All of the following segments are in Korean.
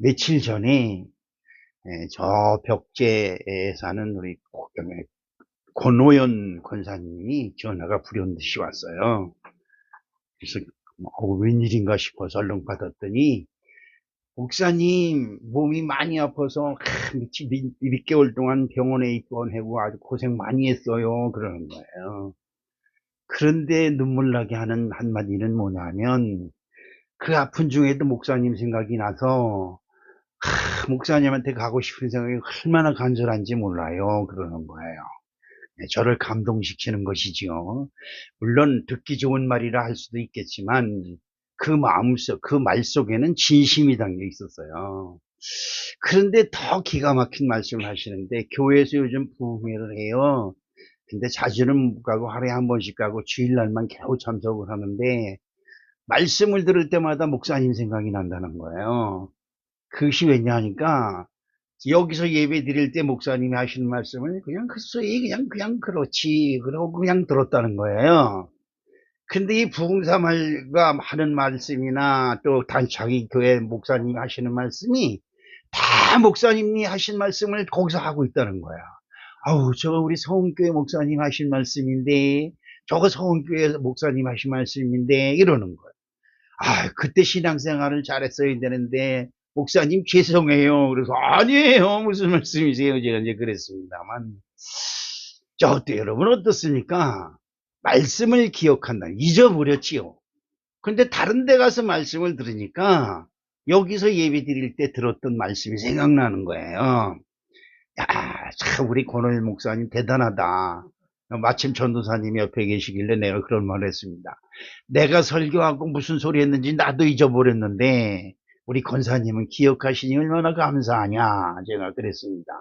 며칠 전에 저 벽제에 사는 우리 권오연 권사님이 전화가 불현듯이 왔어요. 그래서 웬일인가 싶어서 얼른 받았더니 목사님 몸이 많이 아파서 몇 개월 동안 병원에 입원하고 아주 고생 많이 했어요 그러는 거예요. 그런데 눈물 나게 하는 한마디는 뭐냐면 그 아픈 중에도 목사님 생각이 나서 목사님한테 가고 싶은 생각이 얼마나 간절한지 몰라요 그러는 거예요. 저를 감동시키는 것이지요. 물론 듣기 좋은 말이라 할 수도 있겠지만 그 마음속, 그 말 속에는 진심이 담겨 있었어요. 그런데 더 기가 막힌 말씀을 하시는데 교회에서 요즘 부흥회를 해요. 근데 자주는 못 가고 하루에 한 번씩 가고 주일날만 겨우 참석을 하는데 말씀을 들을 때마다 목사님 생각이 난다는 거예요. 그것이 왜냐하니까 여기서 예배 드릴 때 목사님이 하시는 말씀을 그냥 글쎄 그냥 그렇지 그러고 그냥 들었다는 거예요. 근데 이 부흥사말가 하는 말씀이나 또 자기 교회 목사님이 하시는 말씀이 다 목사님이 하신 말씀을 거기서 하고 있다는 거야. 아우 저거 우리 서원교회 목사님 하신 말씀인데 저거 서원교회 목사님 하신 말씀인데 이러는 거야. 그때 신앙생활을 잘했어야 되는데 목사님 죄송해요. 그래서 아니에요. 무슨 말씀이세요? 제가 이제 그랬습니다만. 자, 어때 여러분 어떻습니까? 말씀을 기억한다. 잊어버렸지요. 근데 다른 데 가서 말씀을 들으니까 여기서 예배 드릴 때 들었던 말씀이 생각나는 거예요. 야, 참 우리 권호일 목사님 대단하다. 마침 전도사님이 옆에 계시길래 내가 그런 말을 했습니다. 내가 설교하고 무슨 소리 했는지 나도 잊어버렸는데 우리 권사님은 기억하시니 얼마나 감사하냐 제가 그랬습니다.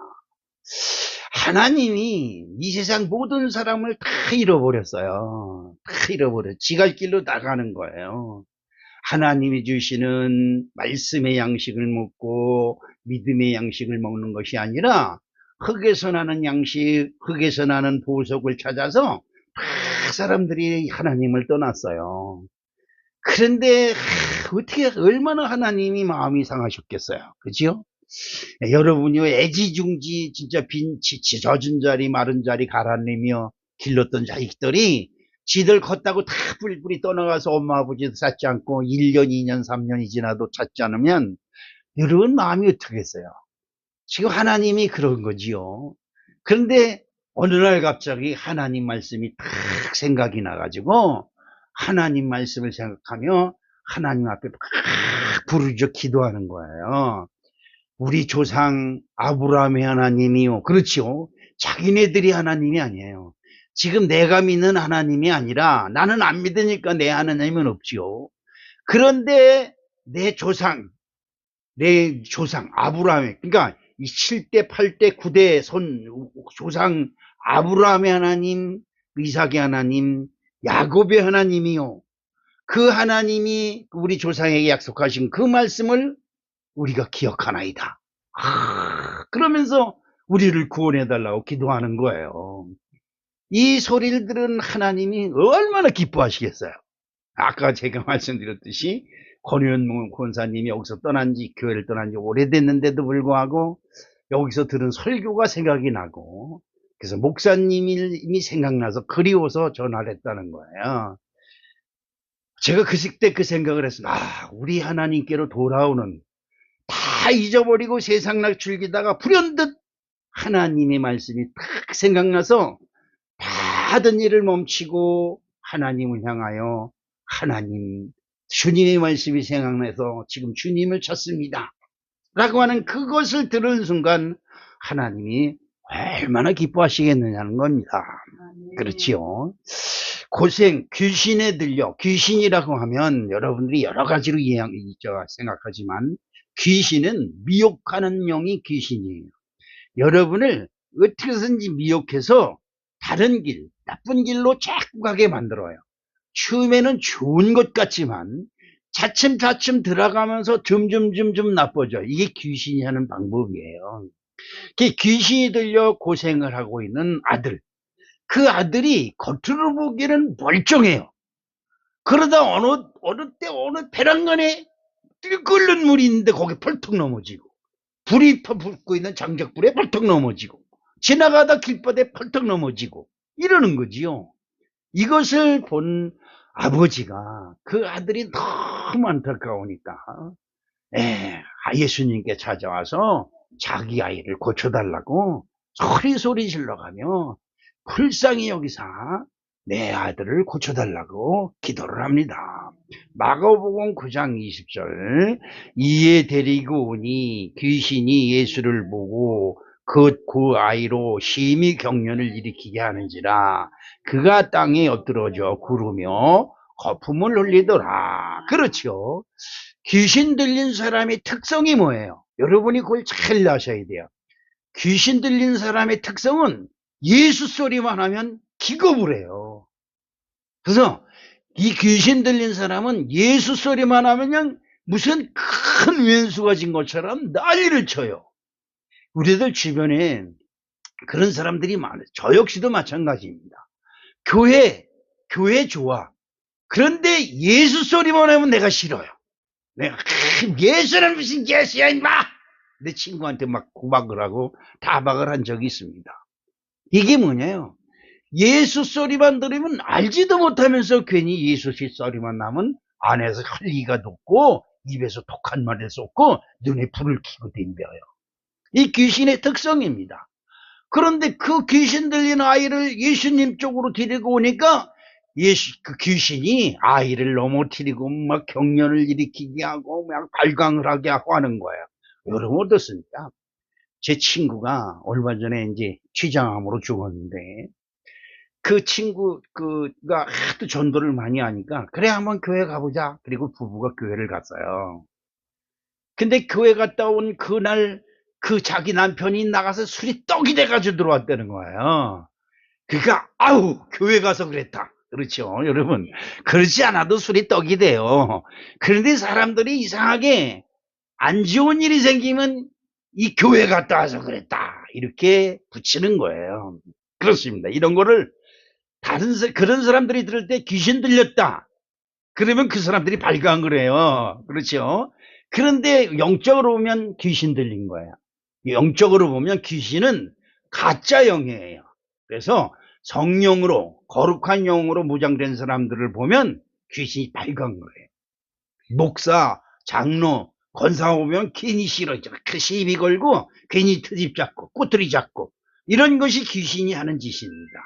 하나님이 이 세상 모든 사람을 다 잃어버렸어요. 다 잃어버려 지갈 길로 나가는 거예요. 하나님이 주시는 말씀의 양식을 먹고 믿음의 양식을 먹는 것이 아니라 흙에서 나는 양식, 흙에서 나는 보석을 찾아서 막 사람들이 하나님을 떠났어요. 그런데 어떻게 얼마나 하나님이 마음이 상하셨겠어요. 그죠? 여러분이 애지중지 진짜 젖은 자리 마른 자리 가라내며 길렀던 자식들이 지들 컸다고 다 뿔뿔이 떠나가서 엄마 아버지도 찾지 않고 1년 2년 3년이 지나도 찾지 않으면 여러분 마음이 어떻겠어요. 지금 하나님이 그런 거지요. 그런데 어느 날 갑자기 하나님 말씀이 딱 생각이 나가지고 하나님 말씀을 생각하며 하나님 앞에 막 부르짖어 기도하는 거예요. 우리 조상 아브라함의 하나님이요. 그렇지요. 자기네들이 하나님이 아니에요. 지금 내가 믿는 하나님이 아니라 나는 안 믿으니까 내 하나님은 없지요. 그런데 내 조상 아브라함의 그러니까 이 7대 8대 9대 조상 아브라함의 하나님, 이삭의 하나님, 야곱의 하나님이요. 그 하나님이 우리 조상에게 약속하신 그 말씀을 우리가 기억하나이다. 그러면서 우리를 구원해 달라고 기도하는 거예요. 이 소리를 들은 하나님이 얼마나 기뻐하시겠어요. 아까 제가 말씀드렸듯이 권유현 권사님이 여기서 교회를 떠난 지 오래됐는데도 불구하고 여기서 들은 설교가 생각이 나고 그래서 목사님이 생각나서 그리워서 전화를 했다는 거예요. 제가 그때 그 생각을 했어요. 우리 하나님께로 돌아오는 다 잊어버리고 세상락 즐기다가 불현듯 하나님의 말씀이 딱 생각나서 다 하던 일을 멈추고 하나님을 향하여 하나님 주님의 말씀이 생각나서 지금 주님을 찾습니다 라고 하는 그것을 들은 순간 하나님이 얼마나 기뻐하시겠느냐는 겁니다. 그렇지요. 고생, 귀신에 들려 귀신이라고 하면 여러분들이 여러 가지로 생각하지만 귀신은 미혹하는 영이 귀신이에요. 여러분을 어떻게든지 미혹해서 다른 길, 나쁜 길로 자꾸 가게 만들어요. 처음에는 좋은 것 같지만 차츰차츰 들어가면서 점점 나빠져. 이게 귀신이 하는 방법이에요. 귀신이 들려 고생을 하고 있는 아들. 그 아들이 겉으로 보기에는 멀쩡해요. 그러다 어느 때 어느 배란간에 끓는 물이 있는데 거기 펄떡 넘어지고, 불이 붙고 있는 장작불에 펄떡 넘어지고, 지나가다 길바닥에 펄떡 넘어지고 이러는 거지요. 이것을 본 아버지가 그 아들이 너무 안타까우니까 예수님께 찾아와서 자기 아이를 고쳐달라고 소리 질러가며 불쌍히 여기사 내 아들을 고쳐달라고 기도를 합니다. 마가복음 9장 20절 이에 데리고 오니 귀신이 예수를 보고 그 아이로 심히 경련을 일으키게 하는지라 그가 땅에 엎드러져 구르며 거품을 흘리더라. 그렇죠. 귀신 들린 사람의 특성이 뭐예요? 여러분이 그걸 잘 아셔야 돼요. 귀신 들린 사람의 특성은 예수 소리만 하면 기겁을 해요. 그래서 이 귀신 들린 사람은 예수 소리만 하면 그냥 무슨 큰 왼수가 진 것처럼 난리를 쳐요. 우리들 주변에 그런 사람들이 많아요. 저 역시도 마찬가지입니다. 교회 좋아. 그런데 예수 소리만 하면 내가 싫어요. 내가 예수는 무슨 예수야 임마! 내 친구한테 막 구박을 하고 타박을 한 적이 있습니다. 이게 뭐냐요? 예수 소리만 들으면 알지도 못하면서 괜히 예수 소리만 나면 안에서 헐리가 돋고 입에서 독한 말을 쏟고 눈에 불을 켜고 댕겨요. 이 귀신의 특성입니다. 그런데 그 귀신 들린 아이를 예수님 쪽으로 데리고 오니까 그 귀신이 아이를 넘어뜨리고 막 경련을 일으키게 하고 막 발광을 하게 하고 하는 거예요. 여러분 어떻습니까? 제 친구가 얼마 전에 이제 췌장암으로 죽었는데 그 친구가 하도 전도를 많이 하니까 그래 한번 교회 가보자. 그리고 부부가 교회를 갔어요. 근데 교회 갔다 온 그날 그 자기 남편이 나가서 술이 떡이 돼가지고 들어왔다는 거예요. 그러니까 아우 교회 가서 그랬다. 그렇죠 여러분. 그렇지 않아도 술이 떡이 돼요. 그런데 사람들이 이상하게 안 좋은 일이 생기면 이 교회 갔다 와서 그랬다 이렇게 붙이는 거예요. 그렇습니다. 이런 거를 그런 사람들이 들을 때 귀신 들렸다 그러면 그 사람들이 발광을 해요. 그렇죠. 그런데 영적으로 보면 귀신 들린 거예요. 영적으로 보면 귀신은 가짜 영이에요. 그래서 성령으로 거룩한 영으로 무장된 사람들을 보면 귀신이 발광을 해요. 목사, 장로, 권사 보면 괜히 싫어져. 그 시비 걸고 괜히 트집 잡고 꼬투리 잡고 이런 것이 귀신이 하는 짓입니다.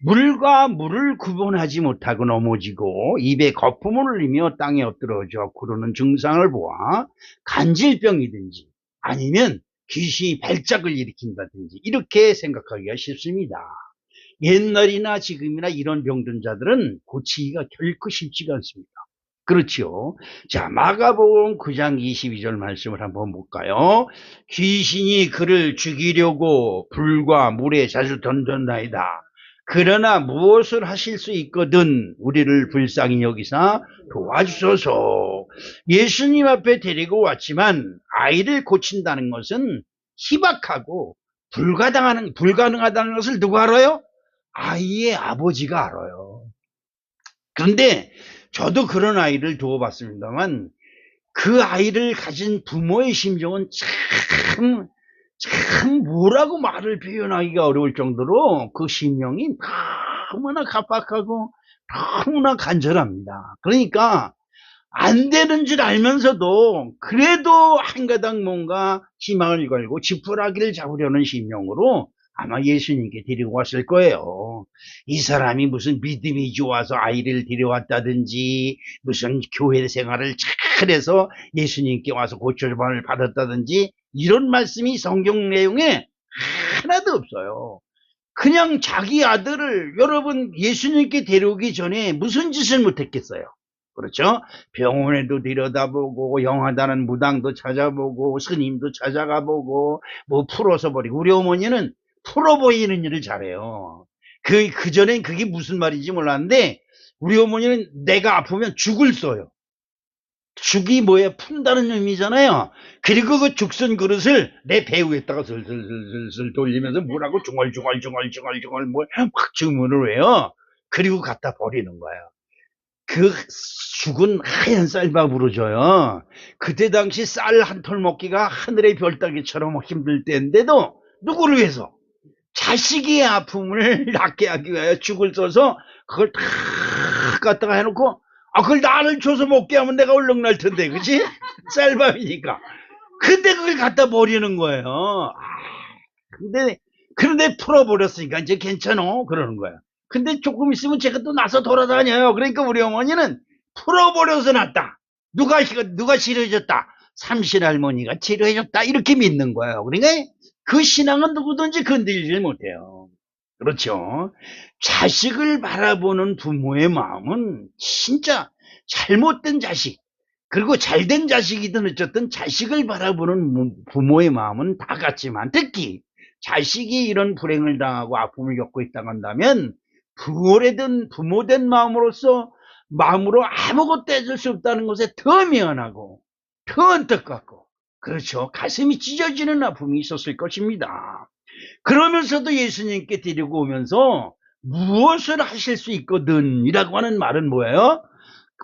물과 물을 구분하지 못하고 넘어지고 입에 거품을 흘리며 땅에 엎드러져 구르는 증상을 보아 간질병이든지 아니면 귀신이 발작을 일으킨다든지 이렇게 생각하기가 쉽습니다. 옛날이나 지금이나 이런 병든 자들은 고치기가 결코 쉽지가 않습니다. 그렇죠. 자, 마가복음 9장 22절 말씀을 한번 볼까요? 귀신이 그를 죽이려고 불과 물에 자주 던졌나이다. 그러나 무엇을 하실 수 있거든 우리를 불쌍히 여기사 도와주소서. 예수님 앞에 데리고 왔지만 아이를 고친다는 것은 희박하고 불가능하다는 것을 누가 알아요? 아이의 아버지가 알아요. 그런데 저도 그런 아이를 두어봤습니다만 그 아이를 가진 부모의 심정은 참 뭐라고 말을 표현하기가 어려울 정도로 그 심령이 너무나 갑박하고 너무나 간절합니다. 그러니까 안 되는 줄 알면서도 그래도 한 가닥 뭔가 희망을 걸고 지푸라기를 잡으려는 심령으로 아마 예수님께 데리고 왔을 거예요. 이 사람이 무슨 믿음이 좋아서 아이를 데려왔다든지 무슨 교회 생활을 잘해서 예수님께 와서 고쳐주방을 받았다든지 이런 말씀이 성경 내용에 하나도 없어요. 그냥 자기 아들을 여러분 예수님께 데려오기 전에 무슨 짓을 못했겠어요. 그렇죠? 병원에도 들여다보고 영하다는 무당도 찾아보고 스님도 찾아가보고 뭐 풀어서 버리고 우리 어머니는 풀어 보이는 일을 잘해요. 그전엔 그게 무슨 말인지 몰랐는데 우리 어머니는 내가 아프면 죽을 써요. 죽이 뭐예요? 푼다는 의미잖아요. 그리고 그 죽순 그릇을 내 배우에다가 슬슬슬슬 돌리면서 물하고 중얼중얼 뭐 막 주문을 해요. 그리고 갖다 버리는 거예요. 그 죽은 하얀 쌀밥으로 줘요. 그때 당시 쌀 한 톨 먹기가 하늘의 별 따기처럼 힘들 때인데도 누구를 위해서? 자식의 아픔을 낫게 하기 위하여 죽을 써서 그걸 다 갖다가 해놓고, 그걸 나를 줘서 먹게 하면 내가 얼른 날 텐데, 그치? 쌀밥이니까. 근데 그걸 갖다 버리는 거예요. 그런데 풀어버렸으니까 이제 괜찮아. 그러는 거야. 근데 조금 있으면 제가 또 나서 돌아다녀요. 그러니까 우리 어머니는 풀어버려서 낫다. 누가 치료해줬다. 삼신할머니가 치료해줬다. 이렇게 믿는 거예요. 그러니까 그 신앙은 누구든지 건들지 못해요. 그렇죠. 자식을 바라보는 부모의 마음은 진짜 잘못된 자식, 그리고 잘된 자식이든 어쨌든 자식을 바라보는 부모의 마음은 다 같지만, 특히 자식이 이런 불행을 당하고 아픔을 겪고 있다고 한다면 부모된 마음으로 아무것도 해줄 수 없다는 것에 더 미안하고 더 안타깝고, 그렇죠, 가슴이 찢어지는 아픔이 있었을 것입니다. 그러면서도 예수님께 데리고 오면서 무엇을 하실 수 있거든 이라고 하는 말은 뭐예요?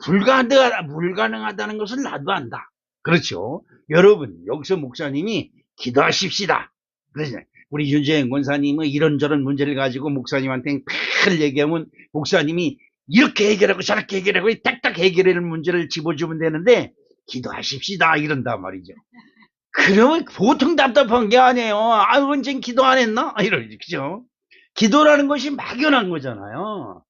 불가능하다는 것을 나도 안다. 그렇죠. 여러분, 여기서 목사님이 기도하십시다. 그래서 우리 윤재영 권사님은 이런저런 문제를 가지고 목사님한테 팍 얘기하면 목사님이 이렇게 해결하고 저렇게 해결하고 딱딱 해결하는 문제를 집어주면 되는데, 기도하십시다 이런단 말이죠. 그러면 보통 답답한 게 아니에요. 언젠 기도 안 했나? 이러지, 그죠? 기도라는 것이 막연한 거잖아요.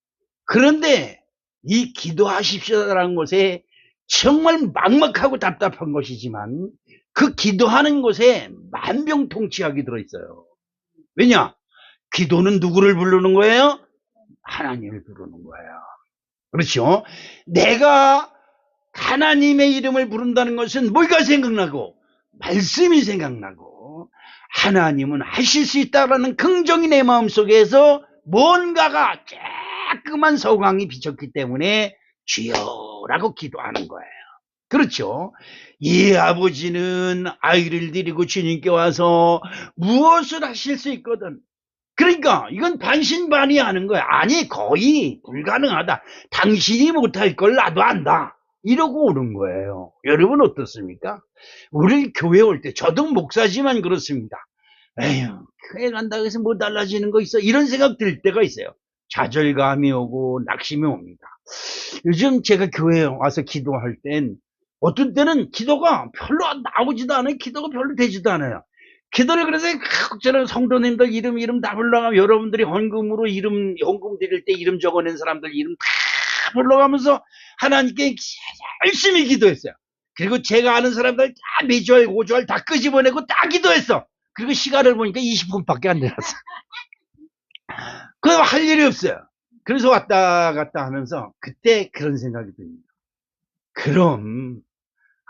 그런데 이 기도하십시오라는 것에 정말 막막하고 답답한 것이지만, 그 기도하는 것에 만병통치약이 들어있어요. 왜냐? 기도는 누구를 부르는 거예요? 하나님을 부르는 거예요. 그렇죠? 내가 하나님의 이름을 부른다는 것은 뭐가 생각나고? 말씀이 생각나고, 하나님은 하실 수 있다라는 긍정이 내 마음속에서 뭔가가 조그만 소광이 비쳤기 때문에 주여라고 기도하는 거예요. 그렇죠? 이 아버지는 아이를 데리고 주님께 와서 무엇을 하실 수 있거든. 그러니까 이건 반신반의 하는 거야. 아니, 거의 불가능하다. 당신이 못할 걸 나도 안다. 이러고 오는 거예요. 여러분 어떻습니까? 우리 교회 올 때, 저도 목사지만 그렇습니다. 에휴, 교회 간다고 해서 뭐 달라지는 거 있어? 이런 생각 들 때가 있어요. 좌절감이 오고 낙심이 옵니다. 요즘 제가 교회에 와서 기도할 땐 어떤 때는 기도가 별로 나오지도 않아요. 기도가 별로 되지도 않아요. 기도를 그래서 저는 성도님들 이름 다 불러가면, 여러분들이 헌금으로 헌금 드릴 때 이름 적어낸 사람들 이름 다 불러가면서 하나님께 열심히 기도했어요. 그리고 제가 아는 사람들 다 매주알, 5주알 다 끄집어내고 다 기도했어. 그리고 시간을 보니까 20분밖에 안 되었어. 그럼 할 일이 없어요. 그래서 왔다 갔다 하면서 그때 그런 생각이 듭니다. 그럼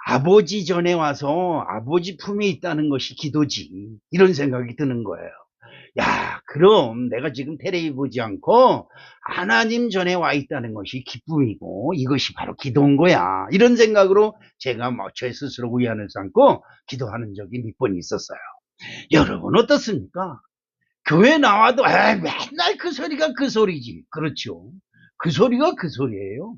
아버지 전에 와서 아버지 품에 있다는 것이 기도지, 이런 생각이 드는 거예요. 야, 그럼 내가 지금 텔레비 보지 않고 하나님 전에 와 있다는 것이 기쁨이고 이것이 바로 기도인 거야, 이런 생각으로 제가 제 스스로 위안을 삼고 기도하는 적이 몇 번 있었어요. 여러분 어떻습니까? 교회 나와도 맨날 그 소리가 그 소리지. 그렇죠. 그 소리가 그 소리예요.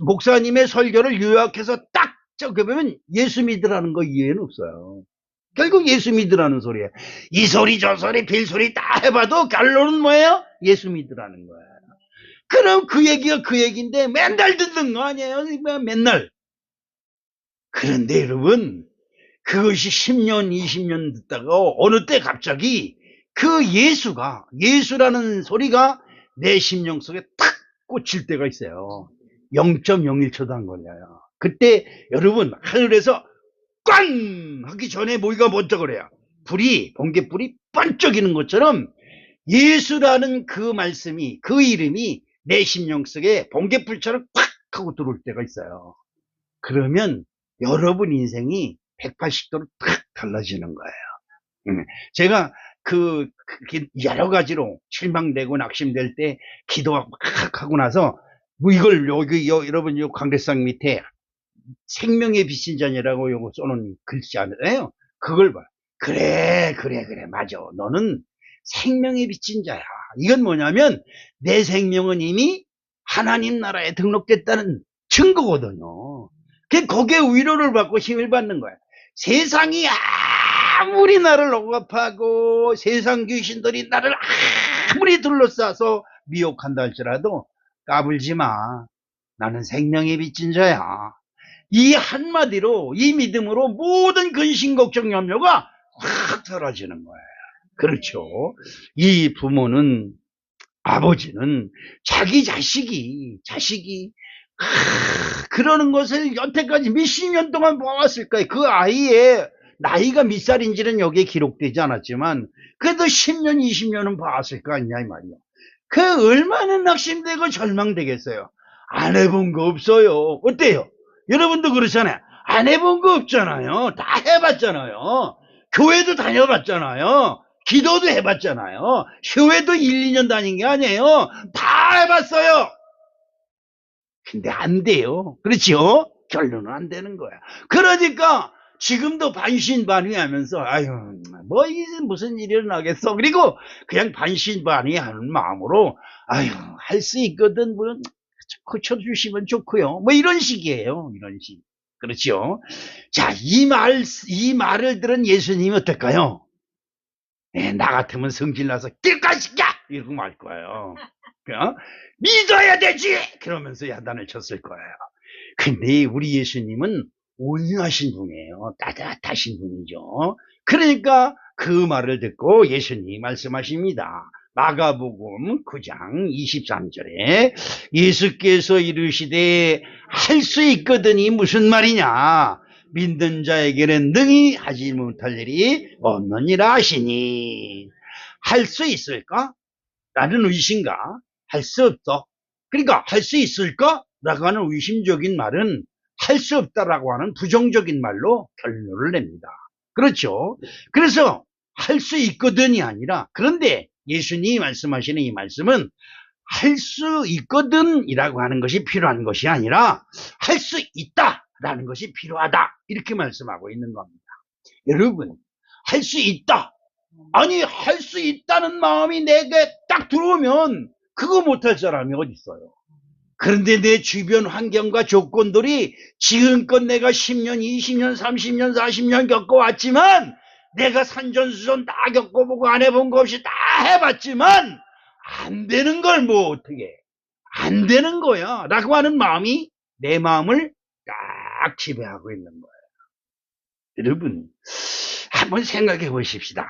목사님의 설교를 요약해서 딱 적으면 예수 믿으라는 거 이해는 없어요. 결국 예수 믿으라는 소리예요. 이 소리 저 소리 빌소리 다 해봐도 결론은 뭐예요? 예수 믿으라는 거예요. 그럼 그 얘기가 그 얘기인데 맨날 듣는 거 아니에요? 맨날. 그런데 여러분, 그것이 10년 20년 듣다가 어느 때 갑자기 그 예수라는 소리가 내 심령 속에 탁 꽂힐 때가 있어요. 0.01초도 안 걸려요. 그때 여러분, 하늘에서 꽝 하기 전에 뭐가 먼저 그래요? 번개불이 번쩍이는 것처럼 예수라는 그 말씀이, 그 이름이 내 심령 속에 번개불처럼 꽉 하고 들어올 때가 있어요. 그러면 여러분 인생이 180도로 탁 달라지는 거예요. 제가 여러 가지로 실망되고 낙심될 때 기도하고 막 하고 나서, 이걸 여러분 광대상 밑에 생명의 빛인 자녀라고 요거 써놓은 글씨 아니에요? 그걸 봐. 그래, 맞아. 너는 생명의 빛인 자야. 이건 뭐냐면 내 생명은 이미 하나님 나라에 등록됐다는 증거거든요. 거기에 위로를 받고 힘을 받는 거야. 세상이 아무리 나를 억압하고 세상 귀신들이 나를 아무리 둘러싸서 미혹한다 할지라도 까불지 마. 나는 생명에 빚진 자야. 이 한마디로, 이 믿음으로 모든 근심, 걱정, 염려가 확 사라지는 거예요. 그렇죠. 이 부모는, 아버지는 자기 자식이 그러는 것을 여태까지 몇십 년 동안 봐왔을까요? 그 아이의 나이가 몇 살인지는 여기에 기록되지 않았지만 그래도 10년, 20년은 봐왔을 거 아니냐 이 말이야. 그 얼마나 낙심되고 절망되겠어요. 안 해본 거 없어요. 어때요? 여러분도 그렇잖아요. 안 해본 거 없잖아요. 다 해봤잖아요. 교회도 다녀봤잖아요. 기도도 해봤잖아요. 교회도 1, 2년 다닌 게 아니에요. 다 해봤어요. 근데 안 돼요. 그렇죠? 결론은 안 되는 거야. 그러니까 지금도 반신반의하면서 아유 뭐 이제 무슨 일이 일어나겠어. 그리고 그냥 반신반의하는 마음으로 아유 할 수 있거든 뭐 고쳐주시면 좋고요. 뭐 이런 식이에요. 이런 식. 그렇죠? 자, 이 말을 들은 예수님이 어떨까요? 네, 나 같으면 성질나서 길가시냐 이러고 말 거예요. 믿어야 되지! 그러면서 야단을 쳤을 거예요. 근데 우리 예수님은 온유하신 분이에요. 따뜻하신 분이죠. 그러니까 그 말을 듣고 예수님이 말씀하십니다. 마가복음 9장 23절에 예수께서 이르시되 할 수 있거든이 무슨 말이냐? 믿는 자에게는 능히 하지 못할 일이 없느니라 하시니 할 수 있을까? 라는 의심과 할 수 없어. 그러니까 할 수 있을까? 라고 하는 의심적인 말은 할 수 없다라고 하는 부정적인 말로 결론을 냅니다. 그렇죠? 그래서 할 수 있거든이 아니라 그런데 예수님이 말씀하시는 이 말씀은 할 수 있거든 이라고 하는 것이 필요한 것이 아니라 할 수 있다 라는 것이 필요하다 이렇게 말씀하고 있는 겁니다. 여러분 할 수 있다 아니 할 수 있다는 마음이 내게 딱 들어오면 그거 못할 사람이 어디 있어요. 그런데 내 주변 환경과 조건들이 지금껏 내가 10년, 20년, 30년, 40년 겪어왔지만 내가 산전수전 다 겪어보고 안 해본 거 없이 다 해봤지만 안 되는 걸 뭐 어떻게 안 되는 거야 라고 하는 마음이 내 마음을 딱 지배하고 있는 거예요. 여러분 한번 생각해 보십시다.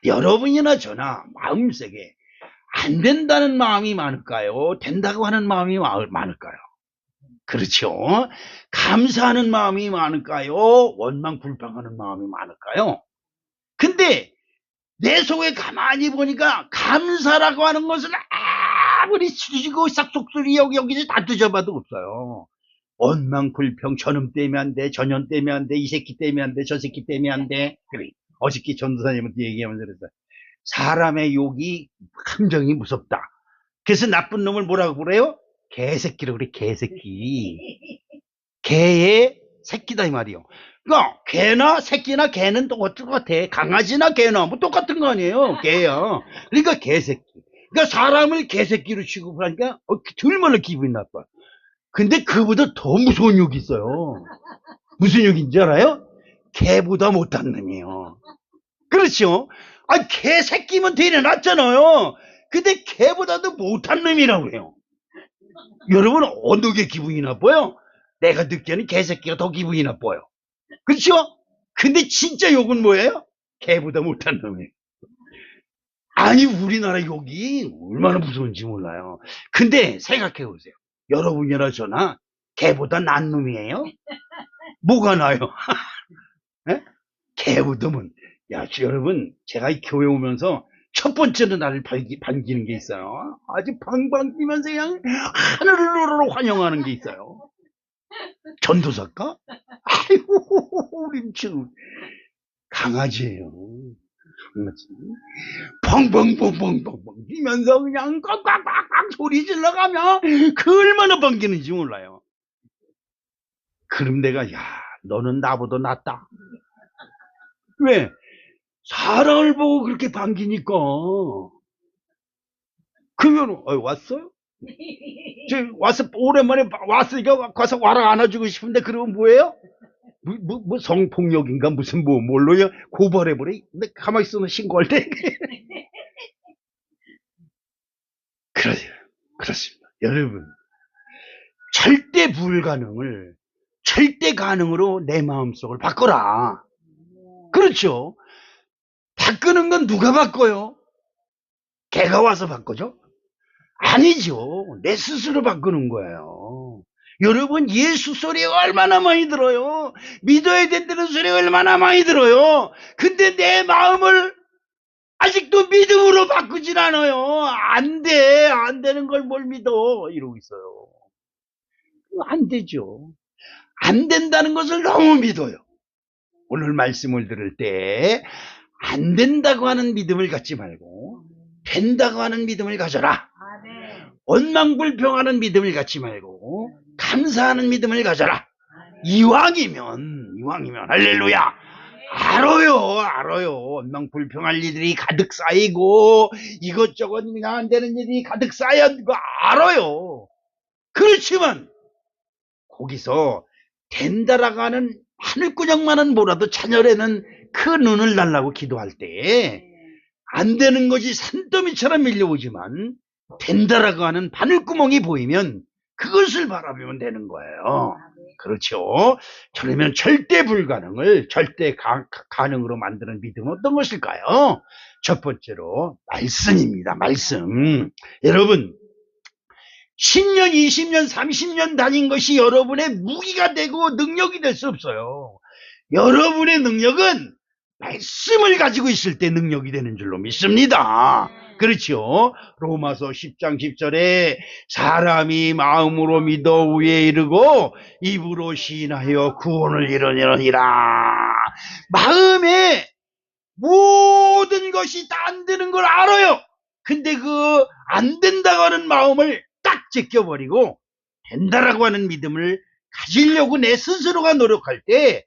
여러분이나 저나 마음속에 안 된다는 마음이 많을까요? 된다고 하는 마음이 많을까요? 그렇죠. 감사하는 마음이 많을까요? 원망 불평하는 마음이 많을까요? 근데 내 속에 가만히 보니까 감사라고 하는 것은 아무리 수지고 싹속들이 여기저기 다 뒤져봐도 없어요. 원망 불평 저놈 때문에 안 돼, 저년 때문에 안 돼, 이 새끼 때문에 안 돼, 저 새끼 때문에 안 돼. 그래. 어저께 전도사님한테 얘기하면서 그랬어요. 사람의 욕이 감정이 무섭다. 그래서 나쁜 놈을 뭐라고 그래요? 개새끼라고 그래. 개새끼. 개의 새끼다 이 말이요. 그러니까 개나 새끼나 개는 똑같아. 강아지나 개나 뭐 똑같은 거 아니에요. 개야. 그러니까 개새끼. 그러니까 사람을 개새끼로 취급하니까 얼마나 기분이 나빠. 근데 그보다 더 무서운 욕이 있어요. 무슨 욕인지 알아요? 개보다 못한 놈이에요. 그렇죠? 아, 개새끼면 되려 놨잖아요. 근데 개보다도 못한 놈이라고 해요. 여러분, 어느 게 기분이 나빠요? 내가 듣기에는 개새끼가 더 기분이 나빠요. 그렇죠? 근데 진짜 욕은 뭐예요? 개보다 못한 놈이에요. 아니, 우리나라 욕이 얼마나 무서운지 몰라요. 근데 생각해 보세요. 여러분이나 저나 개보다 난 놈이에요? 뭐가 나요? 개보다면 야, 여러분, 제가 이 교회 오면서 첫 번째로 나를 반기는 게 있어요. 아주 방방 뛰면서 그냥 하늘을 환영하는 게 있어요. 전도사까? 아이고, 우리 지금 강아지예요. 강아지. 펑펑펑펑펑펑 뛰면서 그냥 꽉꽉꽉꽉 소리 질러가며 그 얼마나 반기는지 몰라요. 그럼 내가 야, 너는 나보다 낫다. 왜? 사랑을 보고 그렇게 반기니까. 그러면 왔어요? 저 와서 오랜만에 왔으니까 가서 와라 안아주고 싶은데 그러면 뭐예요? 뭐 성폭력인가 무슨 뭘로요? 고발해버려. 근데 가만히 있으면 신고할 때. 그렇습니다. 여러분, 절대 불가능을 절대 가능으로 내 마음속을 바꿔라. 그렇죠? 바꾸는 건 누가 바꿔요? 걔가 와서 바꿔줘? 아니죠. 내 스스로 바꾸는 거예요. 여러분, 예수 소리 얼마나 많이 들어요. 믿어야 된다는 소리 얼마나 많이 들어요. 근데 내 마음을 아직도 믿음으로 바꾸질 않아요. 안 돼. 안 되는 걸 뭘 믿어. 이러고 있어요. 안 되죠. 안 된다는 것을 너무 믿어요. 오늘 말씀을 들을 때 안 된다고 하는 믿음을 갖지 말고 된다고 하는 믿음을 가져라. 원망불평하는 믿음을 갖지 말고 감사하는 믿음을 가져라. 이왕이면 할렐루야. 알아요. 원망불평할 일들이 가득 쌓이고 이것저것 안 되는 일이 가득 쌓여 거 알아요. 그렇지만 거기서 된다라고 하는 하늘구녕만은 뭐라도 자녀라는 그 눈을 달라고 기도할 때 안 되는 것이 산더미처럼 밀려오지만 된다라고 하는 바늘구멍이 보이면 그것을 바라보면 되는 거예요. 그렇죠. 그러면 절대 불가능을 절대 가능으로 만드는 믿음은 어떤 것일까요? 첫 번째로 말씀입니다. 말씀. 여러분, 10년, 20년, 30년 다닌 것이 여러분의 무기가 되고 능력이 될 수 없어요. 여러분의 능력은 말씀을 가지고 있을 때 능력이 되는 줄로 믿습니다. 그렇죠. 로마서 10장 10절에 사람이 마음으로 믿어 위에 이르고 입으로 시인하여 구원을 이루느니라. 마음에 모든 것이 다 안 되는 걸 알아요. 근데 그 안 된다고 하는 마음을 딱 제껴버리고 된다라고 하는 믿음을 가지려고 내 스스로가 노력할 때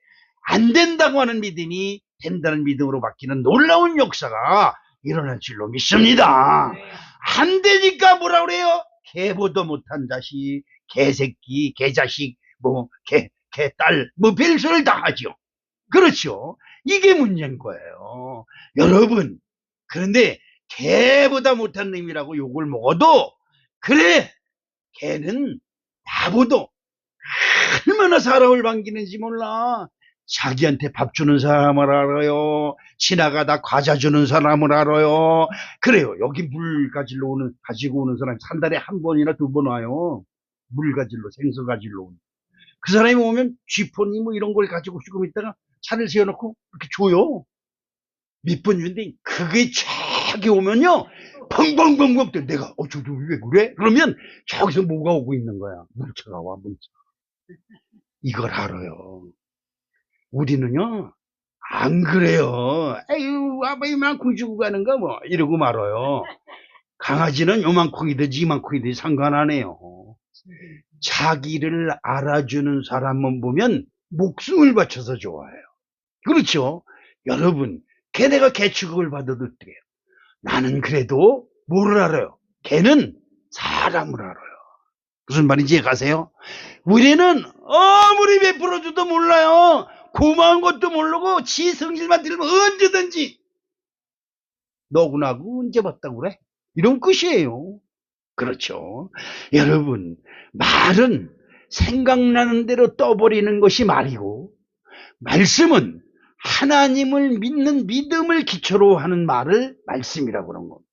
안 된다고 하는 믿음이 된다는 믿음으로 바뀌는 놀라운 역사가 일어날 줄로 믿습니다. 안 되니까 뭐라 그래요? 개보도 못한 자식, 개새끼, 개자식, 개딸, 별소리를 다 하죠. 그렇죠. 이게 문제인 거예요. 여러분, 그런데 개보다 못한 놈이라고 욕을 먹어도 그래, 개는 나보다 얼마나 사람을 반기는지 몰라. 자기한테 밥 주는 사람을 알아요. 지나가다 과자 주는 사람을 알아요. 그래요. 여기 물 가지고 오는 사람 한 달에 한 번이나 두 번 와요. 물 가지러, 생수 가지러 오는. 그 사람이 오면 쥐포니 뭐 이런 걸 가지고 조금 있다가 차를 세워놓고 이렇게 줘요. 몇 번 주는데 그게 쫙 오면요. 펑펑펑펑 때 내가 저도 왜 그래? 그러면 저기서 뭐가 오고 있는 거야. 물차가 와, 물차. 이걸 알아요. 우리는요, 안 그래요. 에휴, 아빠 이만큼 주고 가는가 뭐 이러고 말아요. 강아지는 요만큼이든지 이만큼이든지 상관 안 해요. 자기를 알아주는 사람만 보면 목숨을 바쳐서 좋아해요. 그렇죠? 여러분, 걔네가 개 취급을 받아도 어때요? 나는 그래도 뭐를 알아요? 걔는 사람을 알아요. 무슨 말인지 이해가세요? 우리는 아무리 베풀어줘도 몰라요. 고마운 것도 모르고 지 성질만 들면 언제든지 너구나고 언제 봤다고 그래? 이런 끝이에요. 그렇죠. 여러분, 말은 생각나는 대로 떠버리는 것이 말이고 말씀은 하나님을 믿는 믿음을 기초로 하는 말을 말씀이라고 그런 겁니다.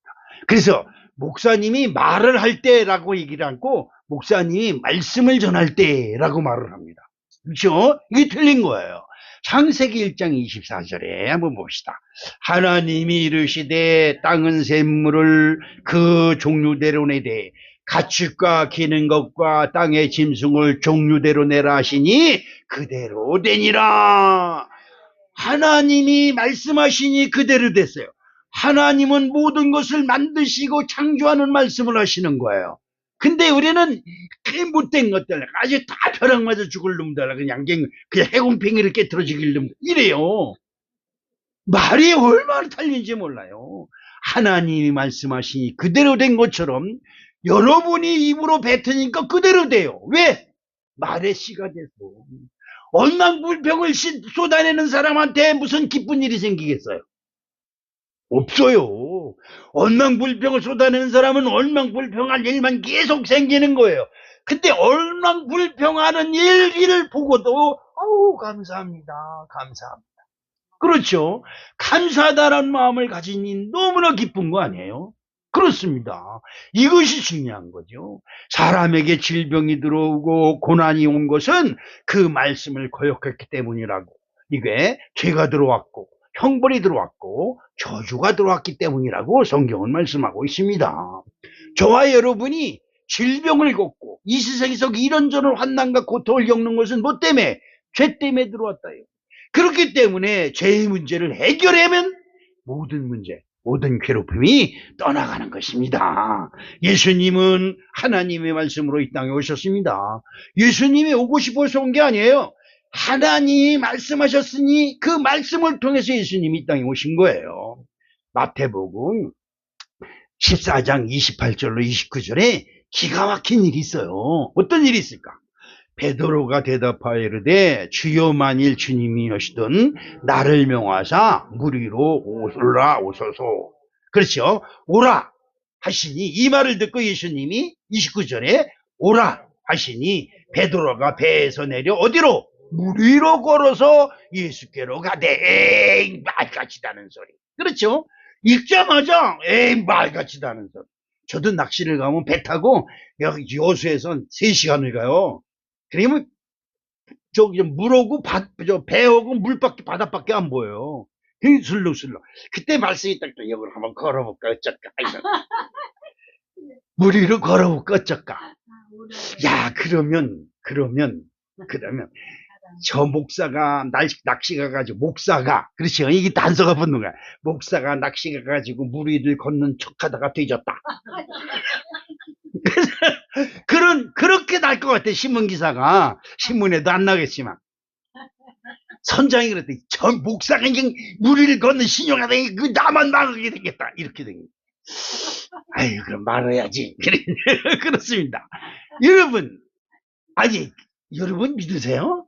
그래서 목사님이 말을 할 때라고 얘기를 않고 목사님이 말씀을 전할 때라고 말을 합니다. 그렇죠? 이게 틀린 거예요. 창세기 1장 24절에 한번 봅시다. 하나님이 이르시되 땅은 샘물을 그 종류대로 내되 가축과 기는 것과 땅의 짐승을 종류대로 내라 하시니 그대로 되니라. 하나님이 말씀하시니 그대로 됐어요. 하나님은 모든 것을 만드시고 창조하는 말씀을 하시는 거예요. 근데 우리는 그 못된 것들, 아주 다 벼락 맞아 죽을 놈들, 그냥 해공팽이를 깨트려 죽일 놈들, 이래요. 말이 얼마나 달린지 몰라요. 하나님이 말씀하시니 그대로 된 것처럼 여러분이 입으로 뱉으니까 그대로 돼요. 왜? 말의 씨가 돼서. 얼망불평을 쏟아내는 사람한테 무슨 기쁜 일이 생기겠어요? 없어요. 얼망불평을 쏟아내는 사람은 얼망불평할 일만 계속 생기는 거예요. 근데 얼망불평하는 일을 보고도 아우 감사합니다. 감사합니다. 그렇죠. 감사하다는 마음을 가진 이 너무나 기쁜 거 아니에요? 그렇습니다. 이것이 중요한 거죠. 사람에게 질병이 들어오고 고난이 온 것은 그 말씀을 거역했기 때문이라고. 이게 죄가 들어왔고 형벌이 들어왔고 저주가 들어왔기 때문이라고 성경은 말씀하고 있습니다. 저와 여러분이 질병을 겪고 이 세상에서 이런저런 환난과 고통을 겪는 것은 뭐 때문에? 죄 때문에 들어왔다요. 그렇기 때문에 죄의 문제를 해결하면 모든 문제, 모든 괴롭힘이 떠나가는 것입니다. 예수님은 하나님의 말씀으로 이 땅에 오셨습니다. 예수님이 오고 싶어서 온 게 아니에요. 하나님이 말씀하셨으니 그 말씀을 통해서 예수님이 이 땅에 오신 거예요. 마태복음 14장 28절로 29절에 기가 막힌 일이 있어요. 어떤 일이 있을까? 베드로가 대답하여 이르되 주여 만일 주님이 오시던 나를 명하사 물 위로 올라오소서. 그렇죠. 오라 하시니 이 말을 듣고 예수님이 29절에 오라 하시니 베드로가 배에서 내려 어디로? 물 위로 걸어서 예수께로 가되 에이 말같이다는 소리. 그렇죠. 읽자마자 에이 말같이다는 소리. 저도 낚시를 가면 배 타고 여기 여수에서 3시간을 가요. 그러면 저기 물하고 배하고 물밖에 바닷밖에 안 보여요. 그게 슬렁슬렁. 그때 말씀이 딱 여기를 한번 걸어볼까 어쩔까. 물 위로 걸어볼까 어쩔까. 야 그러면 저 목사가 낚시 가가지고 목사가 그렇죠. 이게 단서가 붙는 거야. 목사가 낚시 가가지고 물 위를 걷는 척하다가 뒤졌다. 그렇게 날 것 같아. 신문기사가. 신문에도 안 나겠지만. 선장이 그랬더니 저 목사가 그냥 물 위를 걷는 신용하다 그 나만 나가게 되겠다. 이렇게 된 거예요. 아유 그럼 말해야지. 그렇습니다. 여러분 아직 여러분 믿으세요?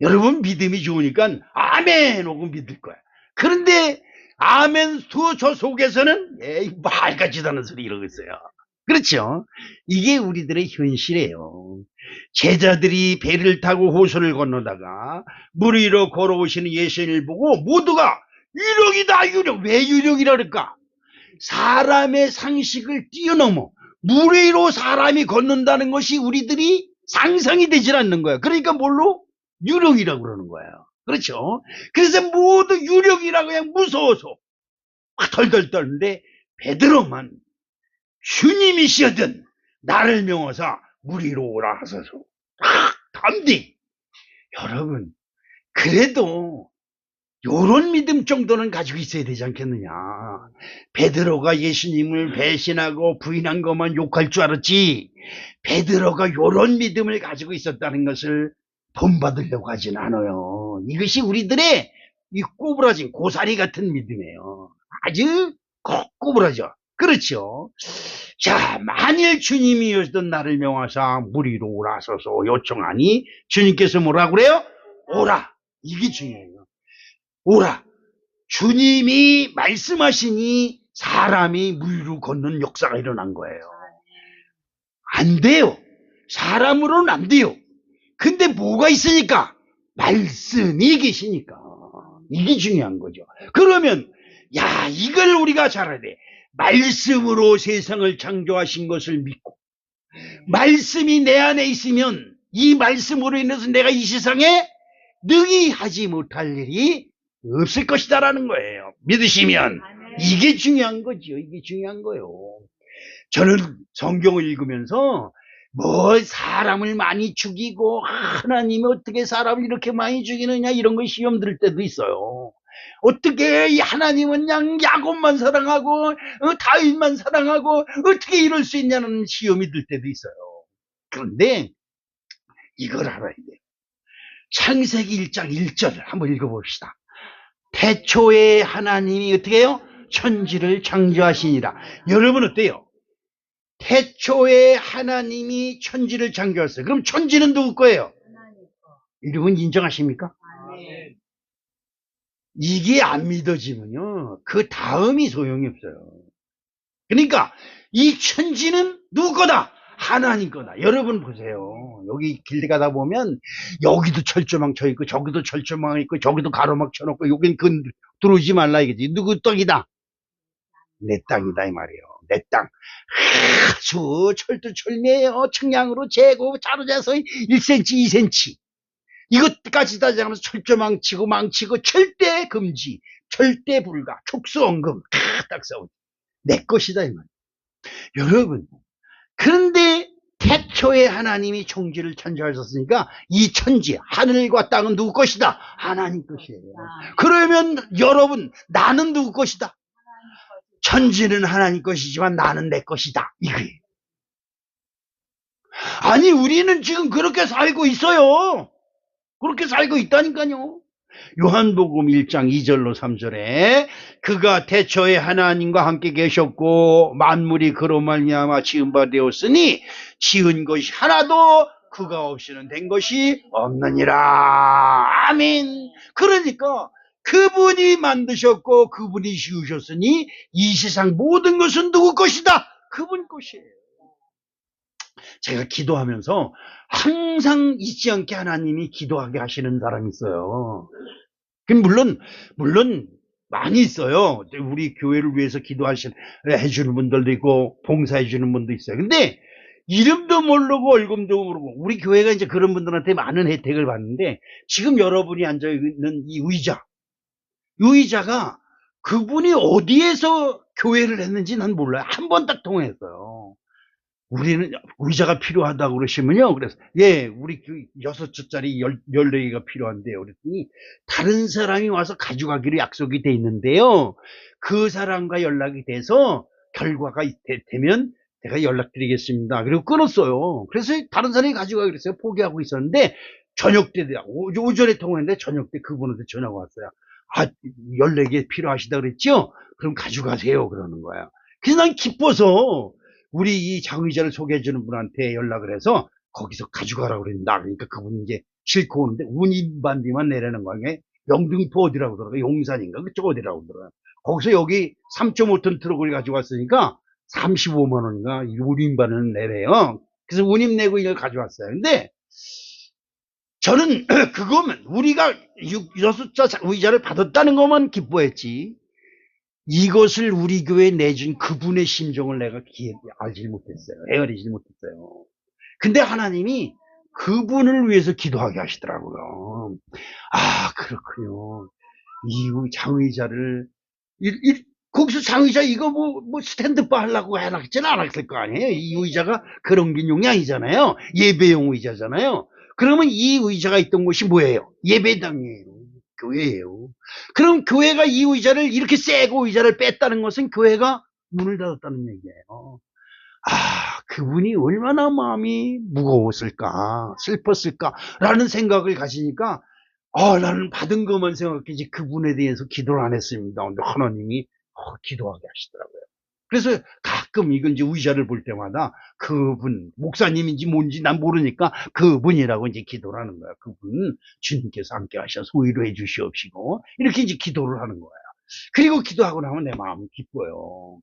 여러분 믿음이 좋으니까 아멘 하고 믿을 거야. 그런데 아멘 저 속에서는 에이 말같지도 않은 소리 이러고 있어요. 그렇죠. 이게 우리들의 현실이에요. 제자들이 배를 타고 호수를 건너다가 물 위로 걸어오시는 예수님을 보고 모두가 유령이다 유령. 왜 유령이라 그럴까? 사람의 상식을 뛰어넘어 물 위로 사람이 걷는다는 것이 우리들이 상상이 되질 않는 거야. 그러니까 뭘로? 유령이라고 그러는 거예요. 그렇죠. 그래서 모두 유령이라고 그냥 무서워서 덜덜 떨는데 베드로만 주님이시여든 나를 명하사 물 위로 오라 하소서. 담대. 여러분 그래도 요런 믿음 정도는 가지고 있어야 되지 않겠느냐. 베드로가 예수님을 배신하고 부인한 것만 욕할 줄 알았지 베드로가 요런 믿음을 가지고 있었다는 것을 본받으려고 하진 않아요. 이것이 우리들의 이 꼬부라진 고사리 같은 믿음이에요. 아주 꼬부라져. 그렇죠. 자, 만일 주님이 오시던 나를 명하사 물 위로 오라소서 요청하니 주님께서 뭐라고 그래요? 오라. 이게 중요해요. 오라. 주님이 말씀하시니 사람이 물 위로 걷는 역사가 일어난 거예요. 안 돼요. 사람으로는 안 돼요. 근데 뭐가 있으니까? 말씀이 계시니까. 이게 중요한 거죠. 그러면 야 이걸 우리가 잘 알아야 돼. 말씀으로 세상을 창조하신 것을 믿고 말씀이 내 안에 있으면 이 말씀으로 인해서 내가 이 세상에 능히 하지 못할 일이 없을 것이다라는 거예요. 믿으시면 이게 중요한 거죠. 이게 중요한 거예요. 저는 성경을 읽으면서 뭐 사람을 많이 죽이고 하나님이 어떻게 사람을 이렇게 많이 죽이느냐 이런 거 시험 들 때도 있어요. 어떻게 이 하나님은 그냥 야곱만 사랑하고 다윗만 사랑하고 어떻게 이럴 수 있냐는 시험이 들 때도 있어요. 그런데 이걸 알아야 돼요. 창세기 1장 1절 한번 읽어봅시다. 태초에 하나님이 어떻게 해요? 천지를 창조하시니라. 여러분 어때요? 태초에 하나님이 천지를 창조했어요. 그럼 천지는 누구 거예요? 여러분 인정하십니까? 이게 안 믿어지면요, 그 다음이 소용이 없어요. 그러니까 이 천지는 누구 거다? 하나님 거다. 여러분 보세요. 여기 길 가다 보면 여기도 철조망 쳐 있고 저기도 철조망 있고 저기도 가로막 쳐놓고 여긴 들어오지 말라 이거지. 누구 땅이다? 내 땅이다 이 말이에요. 내 땅. 아주 철두철미해요. 청량으로 재고 자루자서 1cm 2cm 이것까지 따지면서 철조망 치고 망치고 절대 금지, 절대 불가, 촉수언금 딱 싸우죠. 내 것이다 이 말이에요. 여러분, 그런데 태초에 하나님이 천지를 창조하셨으니까 이 천지, 하늘과 땅은 누구 것이다? 하나님 것이에요. 그러면 여러분, 나는 누구 것이다? 천지는 하나님 것이지만 나는 내 것이다. 이거예요. 아니, 우리는 지금 그렇게 살고 있어요. 그렇게 살고 있다니까요. 요한복음 1장 2절로 3절에 그가 태초에 하나님과 함께 계셨고 만물이 그로 말미암아 지은 바 되었으니 지은 것이 하나도 그가 없이는 된 것이 없느니라. 아멘. 그러니까 그분이 만드셨고 그분이 지으셨으니 이 세상 모든 것은 누구 것이다? 그분 것이에요. 제가 기도하면서 항상 잊지 않게 하나님이 기도하게 하시는 사람이 있어요. 물론 많이 있어요. 우리 교회를 위해서 해주는 분들도 있고 봉사해 주는 분도 있어요. 근데 이름도 모르고 얼굴도 모르고 우리 교회가 이제 그런 분들한테 많은 혜택을 받는데 지금 여러분이 앉아 있는 이 의자가 그분이 어디에서 교회를 했는지 난 몰라요. 한 번 딱 통했어요. 우리는 의자가 필요하다고 그러시면요. 그래서, 예, 우리 6조짜리 14개가 필요한데요. 그랬더니, 다른 사람이 와서 가져가기로 약속이 돼 있는데요. 그 사람과 연락이 돼서, 결과가 되면 제가 연락드리겠습니다. 그리고 끊었어요. 그래서 다른 사람이 가져가기로 했어요. 포기하고 있었는데, 저녁 때, 오전에 통화했는데, 저녁 때 그분한테 전화가 왔어요. 아, 14개 필요하시다 그랬죠? 그럼 가져가세요. 그러는 거야. 그래서 난 기뻐서, 우리 이 장의자를 소개해주는 분한테 연락을 해서 거기서 가져가라고 그랬다. 그러니까 그분이 이제 싣고 오는데 운임반비만 내라는 거예요. 영등포 어디라고 그러더라고요. 용산인가 그쪽 어디라고 그러더라고요. 거기서 여기 3.5톤 트럭을 가지고 왔으니까 35만 원인가 운임반을 내래요. 그래서 운임 내고 이걸 가져왔어요. 근데 저는 그거면 우리가 6자 의자를 받았다는 것만 기뻐했지 이것을 우리 교회에 내준 그분의 심정을 내가 알지 못했어요. 헤아리지 못했어요. 근데 하나님이 그분을 위해서 기도하게 하시더라고요. 아, 그렇군요. 이 장의자를, 거기서 장의자 이거 뭐 스탠드바 하려고 해놨지는 않았을 거 아니에요. 이 의자가 그런 기용이 아니잖아요. 예배용 의자잖아요. 그러면 이 의자가 있던 곳이 뭐예요? 예배당이에요. 교회예요. 그럼 교회가 이 의자를 이렇게 세고 의자를 뺐다는 것은 교회가 문을 닫았다는 얘기예요. 아, 그분이 얼마나 마음이 무거웠을까, 슬펐을까라는 생각을 가지니까, 나는 받은 것만 생각했지 그분에 대해서 기도를 안 했습니다. 근데 하나님이 기도하게 하시더라고요. 그래서 가끔 이건 이제 의자를 볼 때마다 그분, 목사님인지 뭔지 난 모르니까 그분이라고 이제 기도를 하는 거야. 그분, 주님께서 함께 하셔서 위로해 주시옵시고, 이렇게 이제 기도를 하는 거야. 그리고 기도하고 나면 내 마음은 기뻐요.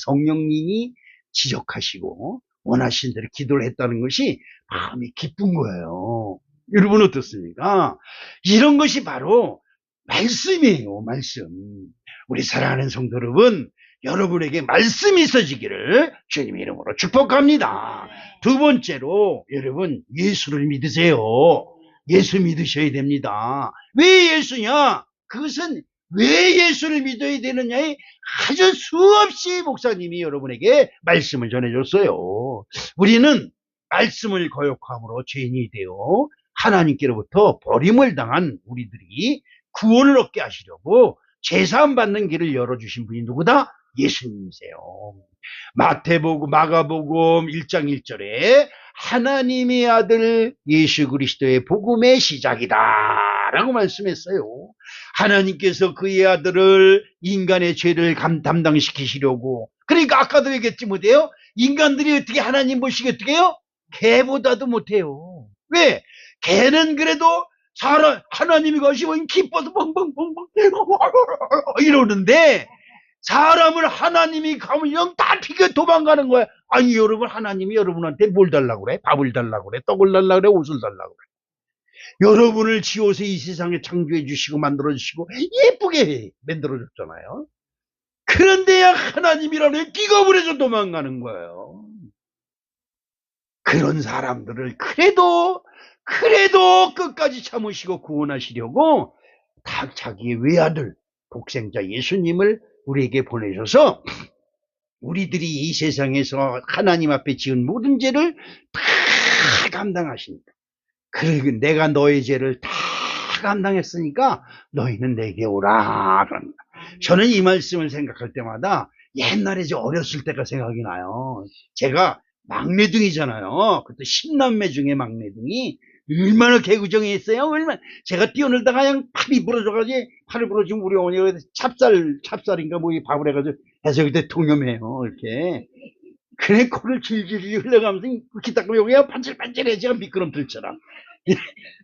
성령님이 지적하시고, 원하신 대로 기도를 했다는 것이 마음이 기쁜 거예요. 여러분 어떻습니까? 이런 것이 바로 말씀이에요, 말씀. 우리 사랑하는 성도 여러분, 여러분에게 말씀이 있어지기를 주님의 이름으로 축복합니다. 두 번째로 여러분 예수를 믿으세요. 예수 믿으셔야 됩니다. 왜 예수냐? 그것은 왜 예수를 믿어야 되느냐에 아주 수없이 목사님이 여러분에게 말씀을 전해줬어요. 우리는 말씀을 거역함으로 죄인이 되어 하나님께로부터 버림을 당한 우리들이 구원을 얻게 하시려고 제사함 받는 길을 열어주신 분이 누구다? 예수님이세요. 마태복음, 마가복음 1장 1절에 하나님의 아들 예수 그리스도의 복음의 시작이다 라고 말씀했어요. 하나님께서 그의 아들을 인간의 죄를 담당시키시려고, 그러니까 아까도 얘기했지 못해요? 인간들이 어떻게 하나님 보시기 어떻게 해요? 개보다도 못해요. 왜? 개는 그래도 하나님이 가시면 기뻐서 뻥뻥뻥뻥 이러는데, 사람을 하나님이 가면 영 다 피겨 도망가는 거야. 아니, 여러분, 하나님이 여러분한테 뭘 달라고 그래? 밥을 달라고 그래? 떡을 달라고 그래? 옷을 달라고 그래? 여러분을 지어서 이 세상에 창조해 주시고 만들어 주시고 예쁘게 만들어 줬잖아요. 그런데야 하나님이라는 기겁을 해서 도망가는 거예요. 그런 사람들을 그래도 끝까지 참으시고 구원하시려고 다 자기의 외아들 독생자 예수님을 우리에게 보내셔서 우리들이 이 세상에서 하나님 앞에 지은 모든 죄를 다 감당하십니다. 그리고 내가 너의 죄를 다 감당했으니까 너희는 내게 오라 그럽니다. 저는 이 말씀을 생각할 때마다 옛날에 저 어렸을 때가 생각이 나요. 제가 막내둥이잖아요. 그때 10남매 중에 막내둥이 얼마나 개구정이 했어요. 얼마나 제가 뛰어놀다가 그냥 팔이 부러져가지고 팔을 부러지면 우리 어머니가 찹쌀인가 뭐 밥을 해가지고 해서 그때 통염해요. 이렇게. 그래 코를 질질 흘려가면서 이렇게 닦으면 여기가 반질반질해져 미끄럼틀처럼.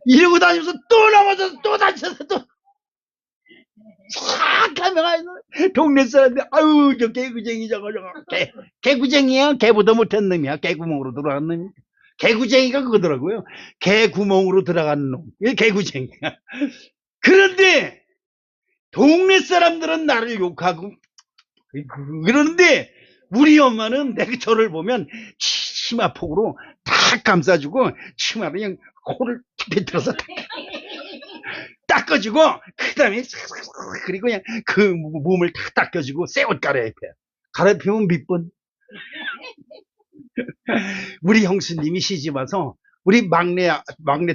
이러고 다니면서 또 넘어져서 또 다쳐서 또 싹 하면 동네 사람들 아유 저 개구쟁이 저거 개구쟁이야. 개보다 못한 놈이야. 개구멍으로 들어간 놈이. 개구쟁이가 그거더라고요. 개구멍으로 들어간 놈. 이게 개구쟁이야. 그런데 동네 사람들은 나를 욕하고 그러는데 우리 엄마는 내가 저를 보면 치마폭으로 탁 감싸주고 치마를 그냥 코를 비틀어서 닦아주고 그 다음에 그리고 그냥 그 몸을 탁 닦아주고 새 옷 갈아입혀요. 갈아입히면 밑번. 우리 형수님이 시집 와서 우리 막내